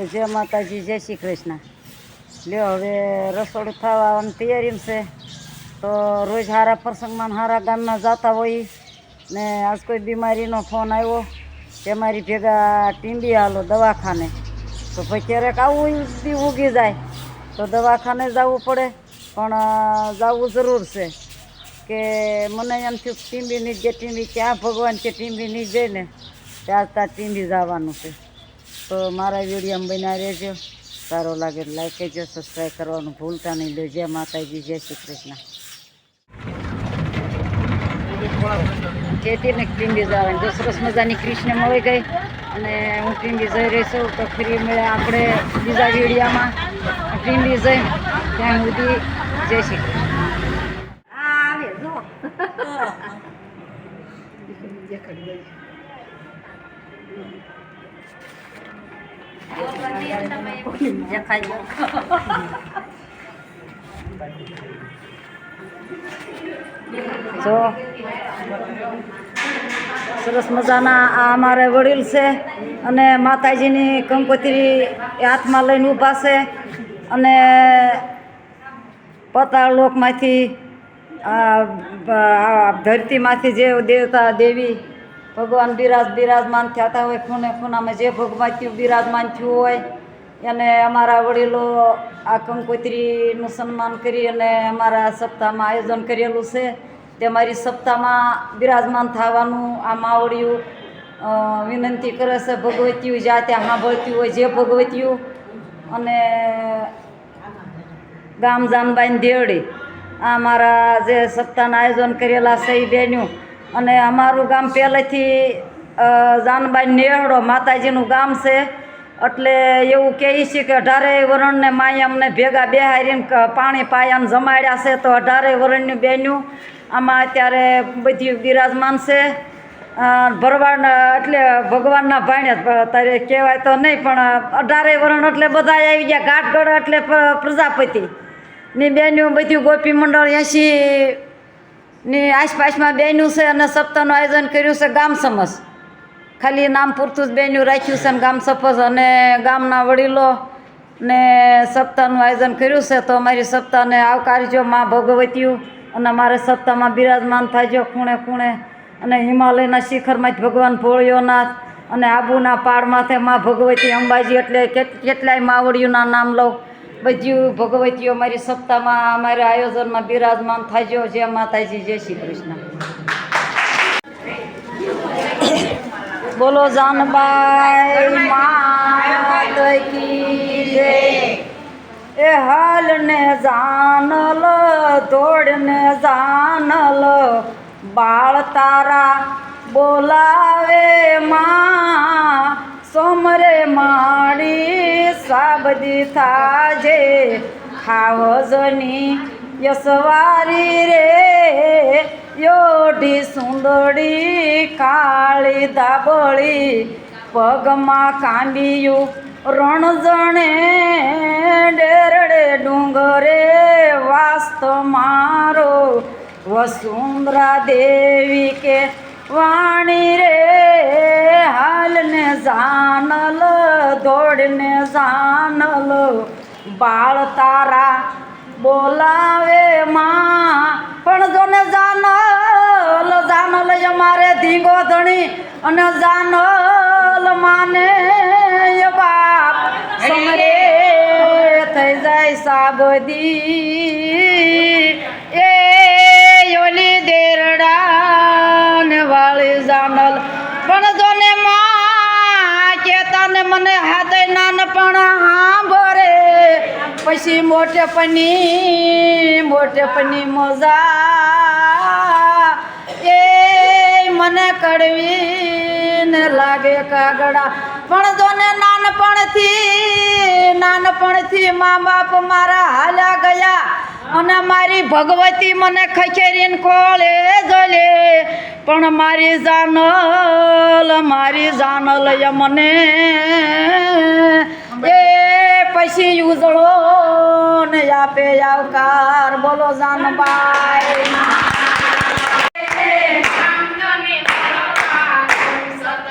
તો જય માતાજી, જય શ્રી કૃષ્ણ. લ્યો હવે રસોડું થવાની તૈયારીમાં છે. તો રોજ હારા પ્રસંગમાં હારા ગામમાં જતા હોય ને આજ કોઈ બીમારીનો ફોન આવ્યો કે મારી ભેગા ટીંબી હાલો દવાખાને. તો ભાઈ ક્યારેક આવું બી ઉગી જાય તો દવાખાને જવું પડે, પણ જવું જરૂર છે કે મને એમ થયું ટીંબીની જે ટીંબી ક્યાં ભગવાન કે ટીંબીની જઈને ત્યાં ટીંબી જવાનું છે. તો મારા વિડીયોમાં બન્યા રહેજો. સારો લાગે લાઈક કરજો, સબસ્ક્રાઈબ કરવાનું ભૂલતા નહીં. લો જય માતાજી, જય શ્રી કૃષ્ણ. ખેતીને ટીંબી જવાની તો સરસ મજાની કૃષ્ણ મળી ગઈ અને હું ટીંબી જઈ રહી છું. તો ફરી મળે આપણે બીજા વિડીયોમાં. ટીંબી જઈ ત્યાં સુધી જય શ્રી જો સરસ મજાના આ અમારે વડીલ છે અને માતાજીની કંકોત્રી હાથમાં લઈને ઊભા છે અને પાતાળ લોકમાંથી ધરતીમાંથી જે દેવતા દેવી ભગવાન બિરાજમાન થતા હોય, ખૂણે ખૂણામાં જે ભગવાન બિરાજમાન થયું હોય એને અમારા વડીલો આ કંકોત્રીનું સન્માન કરી અને અમારા સપ્તાહમાં આયોજન કરેલું છે. તે મારી સપ્તાહમાં બિરાજમાન થવાનું આ માવડિયું વિનંતી કરે છે. ભગવતીયું જ્યાં ત્યાં સાંભળતી હોય જે ભગવતીયું અને ગામ જાનબાઈને દેવડી આ મારા જે સપ્તાહના આયોજન કરેલા છે એ બેન્યું. અને અમારું ગામ પહેલેથી જાનબાઈ નેહડો માતાજીનું ગામ છે. એટલે એવું કહે છે કે 18 વરણને માય અમને ભેગા બેહારીને પાણી પાયાને જમાડ્યા છે. તો 18 વરણની બેન્યું આમાં અત્યારે બધી બિરાજમાન છે. ભરવાડના એટલે ભગવાનના ભાણે તારે કહેવાય તો નહીં, પણ 18 વરણ એટલે બધા આવી ગયા. ઘાટગઢ એટલે પ્રજાપતિની બેન્યું બધું ગોપી મંડળ 80ની આસપાસમાં બેન્યું છે. અને સપ્તાહનું આયોજન કર્યું છે ગામ સમજ, ખાલી નામ પૂરતું જ બેન્યું રાખ્યું છે. અને ગામ સપોઝ અને ગામના વડીલો ને સપ્તાહનું આયોજન કર્યું છે. તો અમારી સપ્તાહને આવકારજો મા ભગવતીયું અને અમારે સપ્તાહમાં બિરાજમાન થાજો ખૂણે ખૂણે. અને હિમાલયના શિખરમાંથી ભગવાન ભોળિયોનાથ અને આબુના પાળમાંથી મા ભગવતી અંબાજી એટલે કેટલાય માવડીઓના નામ લઉં. બધું ભગવતીઓ મારી સપ્તાહમાં અમારા આયોજનમાં બિરાજમાન થાજો. જય માતાજી, જય શ્રી કૃષ્ણ. બોલો જાનબાઈ માત કી જય. એ હાલને જાનલ દોડને જાનલ બાળ તારા બોલાવે માં. સોમરે માડી સાબદી થાજે ખાવજની યસવારી રે. યોઢી સુંદડી કાળી દાબળી પગમાં કાંબિયું રણજણે ડેરડે ડુંગરે વાસ્તો મારો વસુંધરા દેવી કે વાણી રે. હાલને જાનલ દોડને જાનલ બાળ તારા બોલાવે માં. પણ જોને જાનલ અમારે ધીંગો ધણી અને જાનલ માને બાપ સમરે થઈ જાય સાબદી. એ ઓલી દેરડા ને વાળી જાનલ પણ જોને માં કેતા ને મને હાથે નાનપણ સાંભળે પછી મોટેપની મજા. એ મને કડવી ને લાગે કાગડા. પણ જોને નાનપણથી મા બાપ મારા હાલ્યા ગયા અને મારી ભગવતી મને ખચેરીને કોળે જલે. પણ મારી જાનલ મને એ પછી ઉજળો ને આપે આવકાર. બોલો જાનબાઈ. સત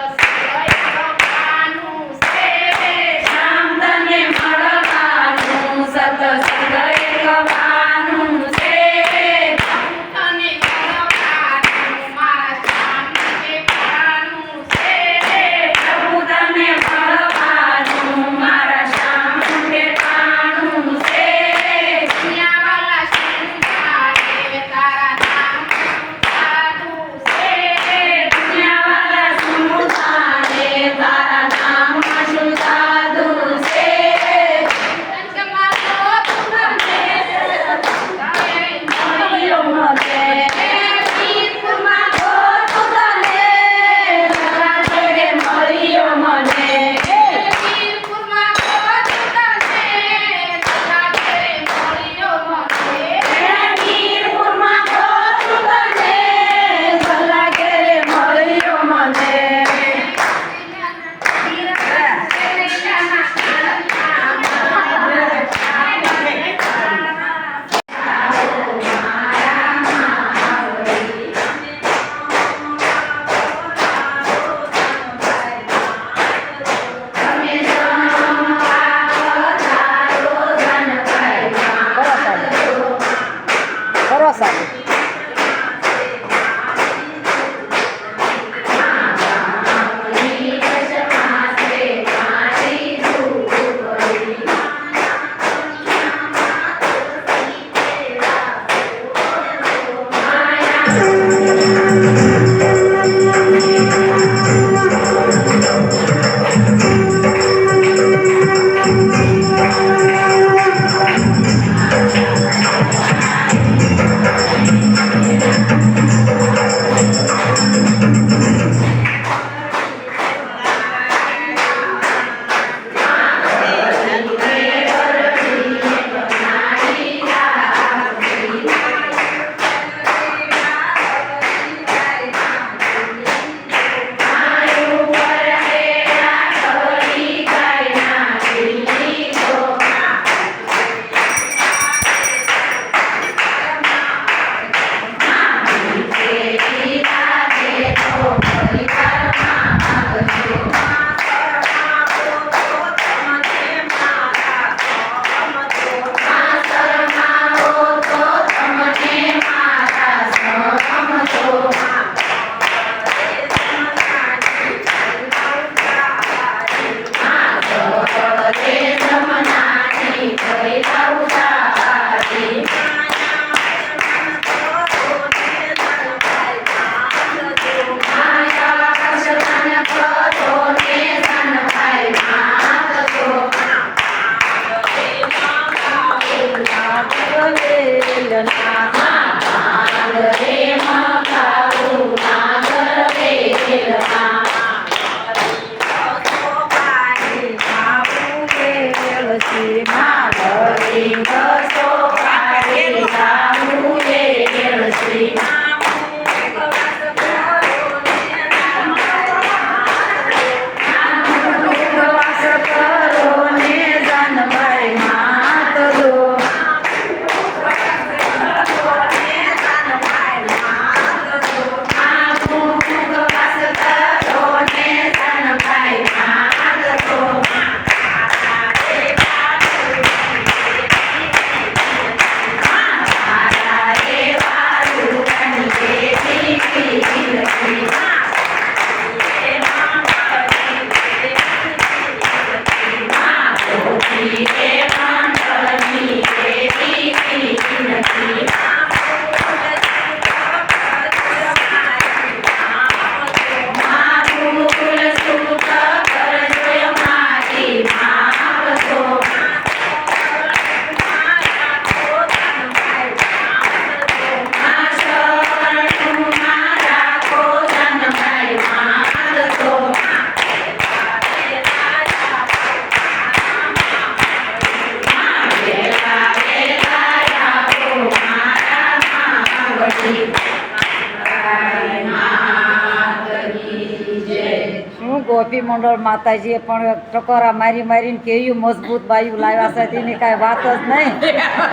શું ગોપી મંડળ માતાજીએ પણ ટકોરા મારી મારીને કેવું મજબૂત બાયું લાવ્યા છે તેની કાંઈ વાત જ નહીં.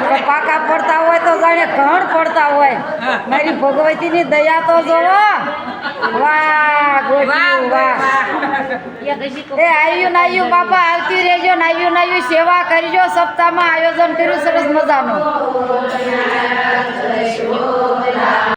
તો પાકા પડતા હોય તો જાણે ઘણ પડતા હોય. મારી ભગવતીની દયા તો જોવો. વાહ ગોપી વાહ. એ આવ્યું ને આવ્યું બાપા, આવતી રહેજો ને આવ્યું સેવા કરજો. સપ્તાહમાં આયોજન કર્યું સરસ મજાનું.